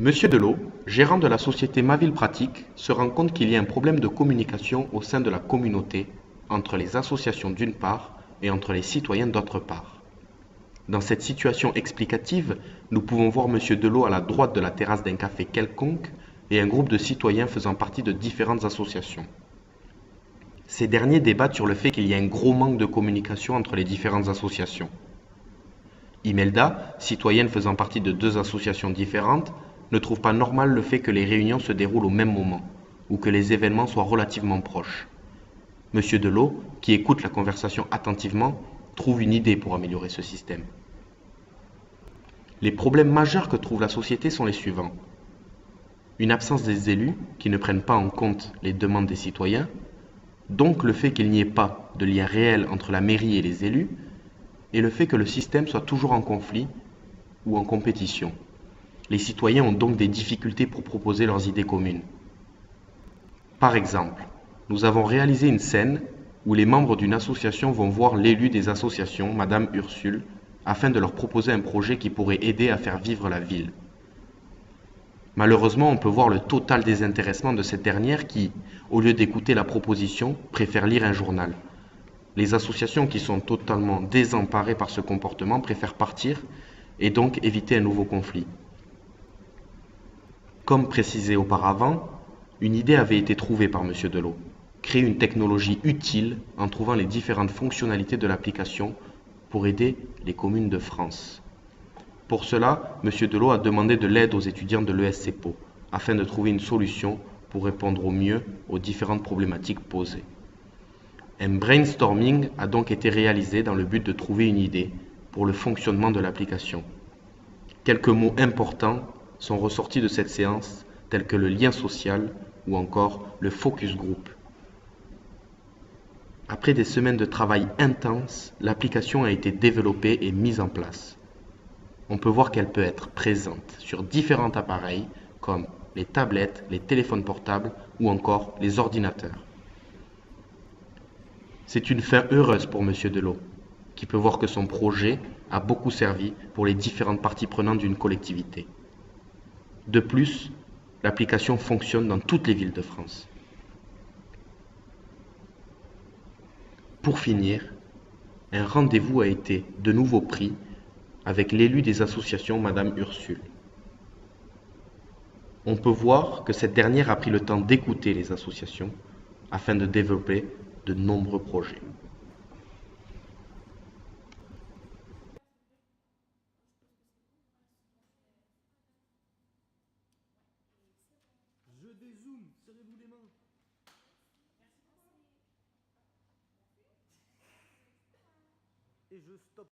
Monsieur Delot, gérant de la société Ma Ville Pratique, se rend compte qu'il y a un problème de communication au sein de la communauté, entre les associations d'une part et entre les citoyens d'autre part. Dans cette situation explicative, nous pouvons voir Monsieur Delot à la droite de la terrasse d'un café quelconque et un groupe de citoyens faisant partie de différentes associations. Ces derniers débattent sur le fait qu'il y a un gros manque de communication entre les différentes associations. Imelda, citoyenne faisant partie de deux associations différentes, ne trouve pas normal le fait que les réunions se déroulent au même moment, ou que les événements soient relativement proches. Monsieur Delot, qui écoute la conversation attentivement, trouve une idée pour améliorer ce système. Les problèmes majeurs que trouve la société sont les suivants. Une absence des élus qui ne prennent pas en compte les demandes des citoyens, donc le fait qu'il n'y ait pas de lien réel entre la mairie et les élus, et le fait que le système soit toujours en conflit ou en compétition. Les citoyens ont donc des difficultés pour proposer leurs idées communes. Par exemple, nous avons réalisé une scène où les membres d'une association vont voir l'élu des associations, Madame Ursule, afin de leur proposer un projet qui pourrait aider à faire vivre la ville. Malheureusement, on peut voir le total désintéressement de cette dernière qui, au lieu d'écouter la proposition, préfère lire un journal. Les associations qui sont totalement désemparées par ce comportement préfèrent partir et donc éviter un nouveau conflit. Comme précisé auparavant, une idée avait été trouvée par M. Delot. Créer une technologie utile en trouvant les différentes fonctionnalités de l'application pour aider les communes de France. Pour cela, M. Delot a demandé de l'aide aux étudiants de l'ESCPO afin de trouver une solution pour répondre au mieux aux différentes problématiques posées. Un brainstorming a donc été réalisé dans le but de trouver une idée pour le fonctionnement de l'application. Quelques mots importants sont ressortis de cette séance, tels que le lien social ou encore le focus group. Après des semaines de travail intense, l'application a été développée et mise en place. On peut voir qu'elle peut être présente sur différents appareils comme les tablettes, les téléphones portables ou encore les ordinateurs. C'est une fin heureuse pour M. Delot, qui peut voir que son projet a beaucoup servi pour les différentes parties prenantes d'une collectivité. De plus, l'application fonctionne dans toutes les villes de France. Pour finir, un rendez-vous a été de nouveau pris avec l'élu des associations, Madame Ursule. On peut voir que cette dernière a pris le temps d'écouter les associations afin de développer de nombreux projets. Je dézoome, serrez-vous les mains. Et je stoppe.